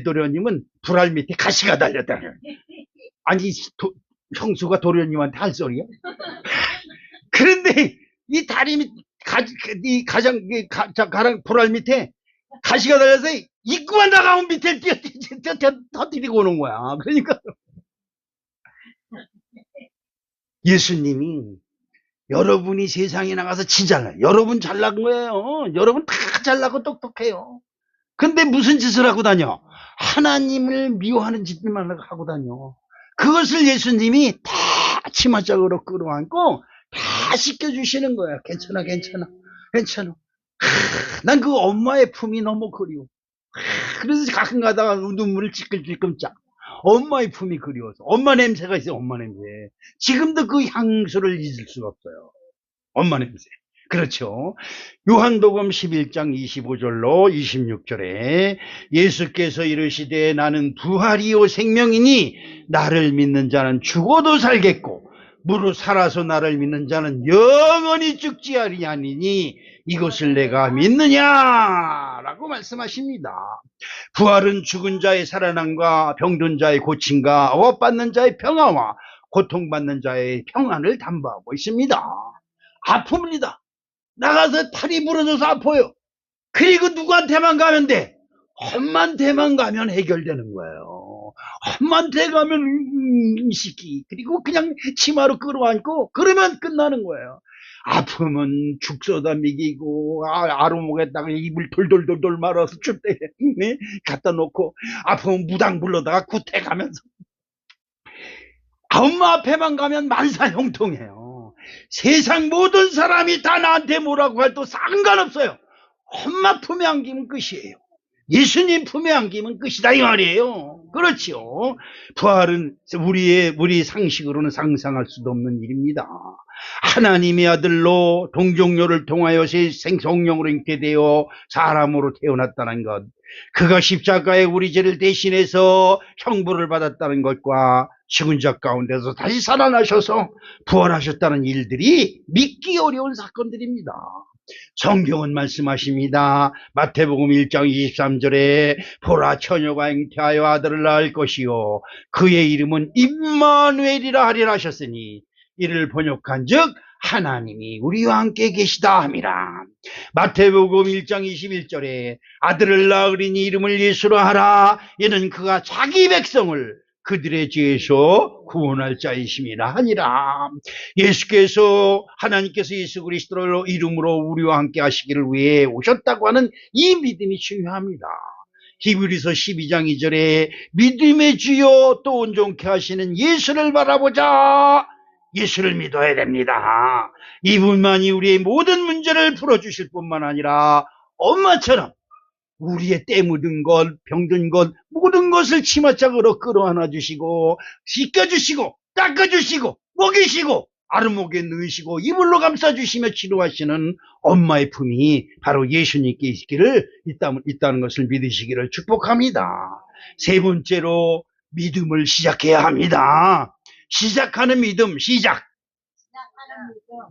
도련님은 불알 밑에 가시가 달렸다는. 아니 형수가 도련님한테 할 소리야? 그런데 이 다리 밑 가장 불알 밑에 가시가 달려서 입구만 나가면 밑에 터뜨리고 오는 거야. 그러니까 예수님이 여러분이 세상에 나가서 진짜 여러분 잘난 거예요. 여러분 다 잘나고 똑똑해요. 근데 무슨 짓을 하고 다녀? 하나님을 미워하는 짓만 하고 다녀. 그것을 예수님이 다 치마짝으로 끌어안고 다 씻겨주시는 거야. 괜찮아. 난 그 엄마의 품이 너무 그리워. 그래서 가끔 가다가 눈물을 찔끔찔끔 짜. 엄마의 품이 그리워서. 엄마 냄새가 있어요. 엄마 냄새. 지금도 그 향수를 잊을 수가 없어요. 엄마 냄새. 그렇죠. 요한복음 11장 25절로 26절에 예수께서 이르시되 나는 부활이요 생명이니 나를 믿는 자는 죽어도 살겠고 무릇 살아서 나를 믿는 자는 영원히 죽지 아니하니니 이것을 내가 믿느냐라고 말씀하십니다. 부활은 죽은 자의 살아남과 병든 자의 고침과 억압받는 자의 평화와 고통받는 자의 평안을 담보하고 있습니다. 아픕니다. 나가서 팔이 부러져서 아파요. 그리고 누구한테만 가면 돼? 엄마한테만 가면 해결되는 거예요. 엄마한테 가면 이 새끼 그리고 그냥 치마로 끌어안고 그러면 끝나는 거예요. 아프면 죽 쏟아 먹이고 아로목에다가 입을 돌돌돌돌 말아서 쭈대 네? 갖다 놓고 아프면 무당 불러다가 구태가면서 엄마 앞에만 가면 만사형통해요. 세상 모든 사람이 다 나한테 뭐라고 해도 상관없어요. 엄마 품에 안기면 끝이에요. 예수님 품에 안기면 끝이다 이 말이에요. 그렇죠. 부활은 우리 상식으로는 상상할 수도 없는 일입니다. 하나님의 아들로 동정녀를 통하여 성령으로 잉태 되어 사람으로 태어났다는 것, 그가 십자가에 우리 죄를 대신해서 형벌을 받았다는 것과 죽은 자 가운데서 다시 살아나셔서 부활하셨다는 일들이 믿기 어려운 사건들입니다. 성경은 말씀하십니다. 마태복음 1장 23절에 보라 처녀가 잉태하여 아들을 낳을 것이요 그의 이름은 임마누엘이라 하리라 하셨으니 이를 번역한 즉 하나님이 우리와 함께 계시다 함이라. 마태복음 1장 21절에 아들을 낳으리니 이름을 예수라 하라. 이는 그가 자기 백성을 그들의 죄에서 구원할 자이심이라 하니라. 예수께서 하나님께서 예수 그리스도를 이름으로 우리와 함께 하시기를 위해 오셨다고 하는 이 믿음이 중요합니다. 히브리서 12장 2절에 믿음의 주여 또 온전케 하시는 예수를 바라보자. 예수를 믿어야 됩니다. 이분만이 우리의 모든 문제를 풀어주실 뿐만 아니라 엄마처럼 우리의 때 묻은 것, 병든 것, 모든 것을 치마짝으로 끌어안아 주시고, 씻겨주시고, 닦아주시고, 먹이시고, 아르목에 넣으시고, 이불로 감싸주시며 치료하시는 엄마의 품이 바로 예수님께 있다는 것을 믿으시기를 축복합니다. 세 번째로 믿음을 시작해야 합니다. 시작하는 믿음, 시작.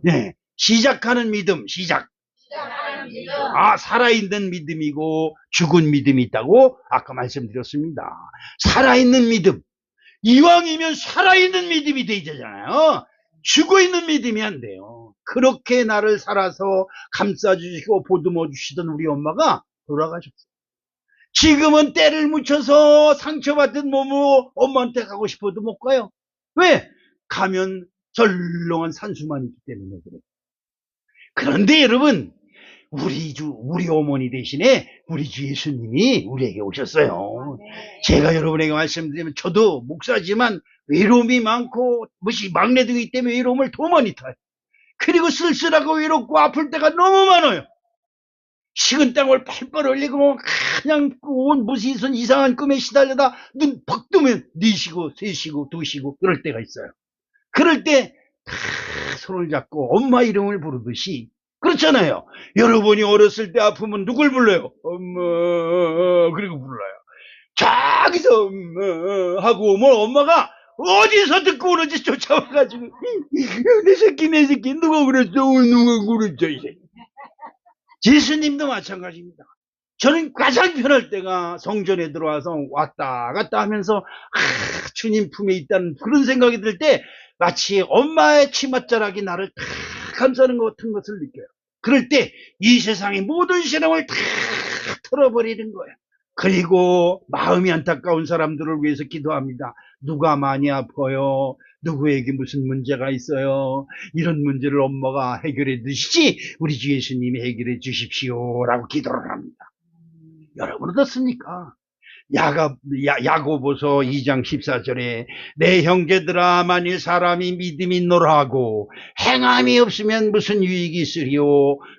네, 시작하는 믿음, 시작. 살아있는 믿음이고 죽은 믿음이 있다고 아까 말씀드렸습니다. 살아있는 믿음. 이왕이면 살아있는 믿음이 되잖아요. 죽어있는 믿음이 안 돼요. 그렇게 나를 살아서 감싸주시고 보듬어 주시던 우리 엄마가 돌아가셨어요. 지금은 때를 묻혀서 상처받은 몸으로 엄마한테 가고 싶어도 못 가요. 왜? 가면 설렁한 산수만 있기 때문에 그래요. 그런데 여러분, 우리 어머니 대신에 우리 주 예수님이 우리에게 오셨어요. 제가 여러분에게 말씀드리면 저도 목사지만 외로움이 많고 막내들이기 때문에 외로움을 더 많이 타요. 그리고 쓸쓸하고 외롭고 아플 때가 너무 많아요. 식은 땀을 펄펄 흘리고 그냥 온 무슨 이상한 꿈에 시달려다 눈 퍽 뜨면 4시고 3시고 2시고 그럴 때가 있어요. 그럴 때 다 손을 잡고 엄마 이름을 부르듯이 그렇잖아요. 여러분이 어렸을 때 아프면 누굴 불러요? 엄마. 그리고 불러요. 저기서 엄마 하고 오면 엄마가 어디서 듣고 오는지 쫓아와가지고 내 새끼 누가 그랬어? 누가 그랬어? 이 새끼. 예수님도 마찬가지입니다. 저는 가장 편할 때가 성전에 들어와서 왔다 갔다 하면서 주님 품에 있다는 그런 생각이 들 때 마치 엄마의 치맛자락이 나를 다 감싸는 것 같은 것을 느껴요. 그럴 때 이 세상의 모든 시련을 다 털어버리는 거예요. 그리고 마음이 안타까운 사람들을 위해서 기도합니다. 누가 많이 아파요? 누구에게 무슨 문제가 있어요? 이런 문제를 엄마가 해결해 주시지 우리 주 예수님이 해결해 주십시오 라고 기도를 합니다. 여러분 어떻습니까? 야고보서 2장 14절에 내 형제들아 만일 사람이 믿음이 있노라고 행함이 없으면 무슨 유익이 있으리요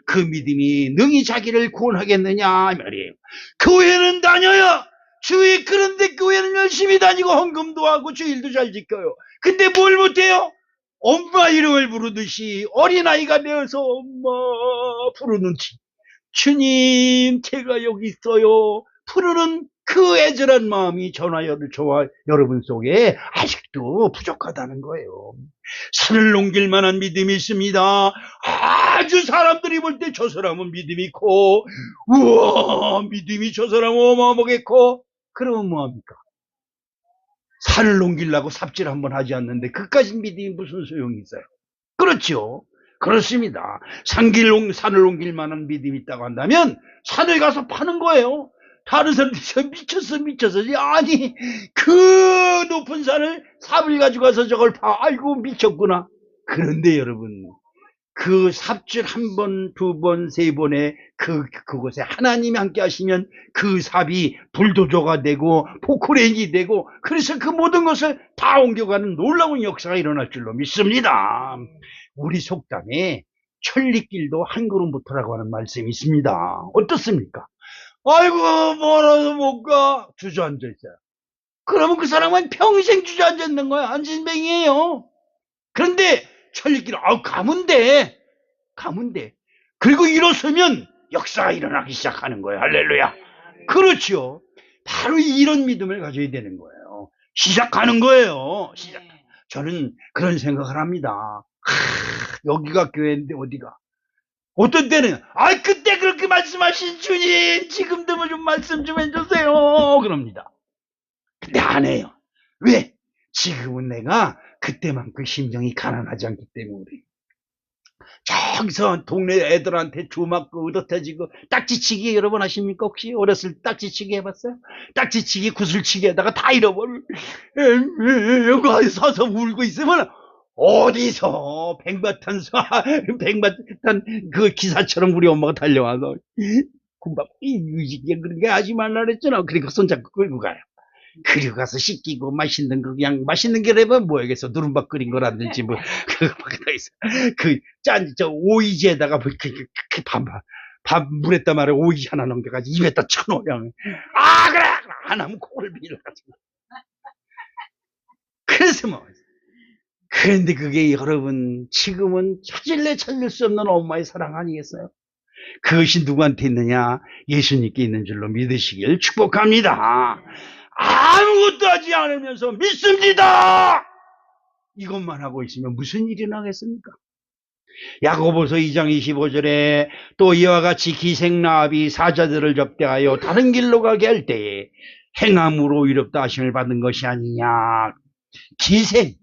그 믿음이 능히 자기를 구원하겠느냐 말이에요. 교회는 다녀요. 주의 그런데 교회는 열심히 다니고 헌금도 하고 주일도 잘 지켜요. 근데 뭘 못해요? 엄마 이름을 부르듯이 어린아이가 되어서 엄마 부르는 주님 제가 여기 있어요 부르는 그 애절한 마음이 저와 여러분 속에 아직도 부족하다는 거예요. 산을 넘길 만한 믿음이 있습니다. 아주 사람들이 볼 때 저 사람은 믿음이 있고 우와 믿음이 저 사람은 어마어마하겠고 그러면 뭐합니까? 산을 넘기려고 삽질 한번 하지 않는데 그까지 믿음이 무슨 소용이 있어요? 그렇죠. 그렇습니다. 산을 옮길 만한 믿음이 있다고 한다면 산을 가서 파는 거예요. 다른 사람들이 미쳤어. 아니 그 높은 산을 삽을 가지고 가서 저걸 파. 아이고 미쳤구나. 그런데 여러분 그 삽질 한 번, 두 번, 세 번에 그곳에 하나님이 함께 하시면 그 삽이 불도저가 되고 포크레인이 되고 그래서 그 모든 것을 다 옮겨가는 놀라운 역사가 일어날 줄로 믿습니다. 우리 속담에 천리길도 한 걸음부터라고 하는 말씀이 있습니다. 어떻습니까? 아이고 멀어서 못 가 주저앉아 있어요. 그러면 그 사람은 평생 주저앉아 있는 거야. 안진뱅이에요. 그런데 천리길 가면 돼. 그리고 일어서면 역사가 일어나기 시작하는 거예요. 할렐루야. 그렇죠. 바로 이런 믿음을 가져야 되는 거예요. 시작하는 거예요. 저는 그런 생각을 합니다. 여기가 교회인데 어디가? 어떤 때는 그때 그렇게 말씀하신 주님 지금도 좀 말씀 좀 해주세요 그럽니다. 근데 안 해요. 왜? 지금은 내가 그때만큼 심정이 가난하지 않기 때문에 저기서 동네 애들한테 주맞고 의젓해지고 딱지치기 여러분 아십니까? 혹시 어렸을 때 딱지치기 해봤어요? 딱지치기 구슬치기에다가 다 잃어버려. 여기 서서 울고 있으면 어디서 백마탄 그 기사처럼 우리 엄마가 달려와서 금방 이게 그렇게 하지 말라 그랬잖아. 그러니까 손잡고 끌고 가요. 그리고 가서 씻기고 맛있는 거 그냥 맛있는 게라면 뭐야겠어. 누른밥 끓인 거라든지 뭐 그짠저 오이지에다가 밥 물에다 말해 오이 하나 넘겨가지고 입에다 쳐넣어. 아 그래 안 하면 코를 빌어가지고. 그래서 뭐 그런데 그게 여러분 지금은 찾을 수 없는 엄마의 사랑 아니겠어요? 그것이 누구한테 있느냐? 예수님께 있는 줄로 믿으시길 축복합니다. 아무것도 하지 않으면서 믿습니다. 이것만 하고 있으면 무슨 일이 나겠습니까? 야고보서 2장 25절에 또 이와 같이 기생나합이 사자들을 접대하여 다른 길로 가게 할 때에 행함으로 이롭다 하심을 받은 것이 아니냐. 기생,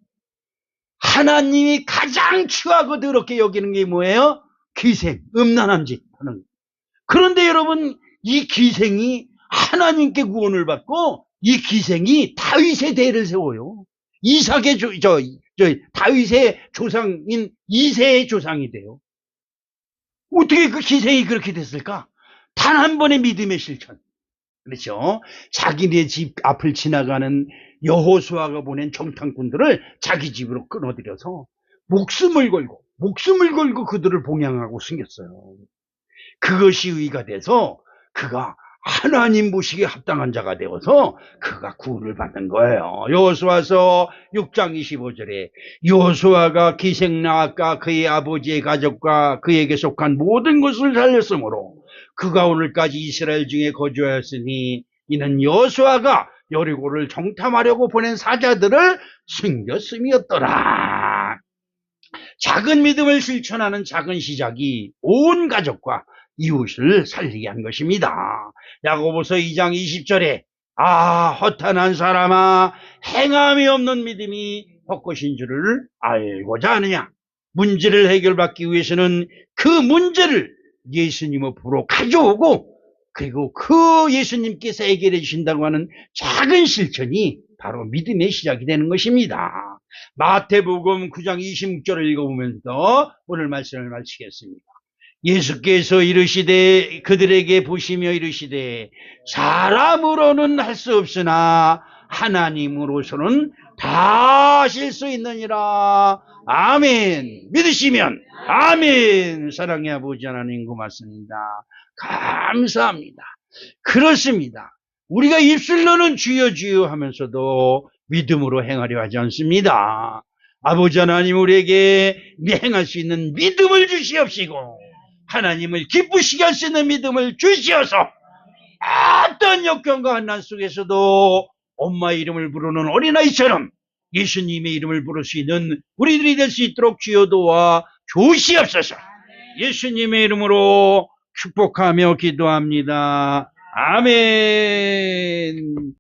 하나님이 가장 추하고 더럽게 여기는 게 뭐예요? 기생, 음란한 짓 하는. 그런데 여러분 이 기생이 하나님께 구원을 받고 이 기생이 다윗의 대를 세워요. 이삭의 다윗의 조상인 이새의 조상이 돼요. 어떻게 그 기생이 그렇게 됐을까? 단 한 번의 믿음의 실천. 그렇죠? 자기네 집 앞을 지나가는 여호수아가 보낸 정탐꾼들을 자기 집으로 끌어들여서 목숨을 걸고 그들을 봉양하고 숨겼어요. 그것이 의가 돼서 그가 하나님 보시기에 합당한 자가 되어서 그가 구원을 받는 거예요. 여호수아서 6장 25절에 여호수아가 기생나합과 그의 아버지의 가족과 그에게 속한 모든 것을 살렸으므로 그가 오늘까지 이스라엘 중에 거주하였으니 이는 여호수아가 여리고를 정탐하려고 보낸 사자들을 숨겼음이었더라. 작은 믿음을 실천하는 작은 시작이 온 가족과 이웃을 살리게 한 것입니다. 야고보서 2장 20절에 허탄한 사람아 행함이 없는 믿음이 헛것인 줄을 알고자 하느냐. 문제를 해결받기 위해서는 그 문제를 예수님 앞으로 가져오고 그리고 그 예수님께서 해결해 주신다고 하는 작은 실천이 바로 믿음의 시작이 되는 것입니다. 마태복음 9장 26절을 읽어보면서 오늘 말씀을 마치겠습니다. 예수께서 이르시되 그들에게 보시며 이르시되 사람으로는 할 수 없으나 하나님으로서는 다 하실 수 있느니라. 아멘. 믿으시면 아멘. 사랑의 아버지 하나님 고맙습니다. 감사합니다. 그렇습니다. 우리가 입술로는 주여 주여 하면서도 믿음으로 행하려 하지 않습니다. 아버지 하나님 우리에게 행할 수 있는 믿음을 주시옵시고 하나님을 기쁘시게 할 수 있는 믿음을 주시어서 어떤 역경과 환난 속에서도 엄마의 이름을 부르는 어린아이처럼 예수님의 이름을 부를 수 있는 우리들이 될 수 있도록 주여 도와 주시옵소서. 예수님의 이름으로 축복하며 기도합니다. 아멘.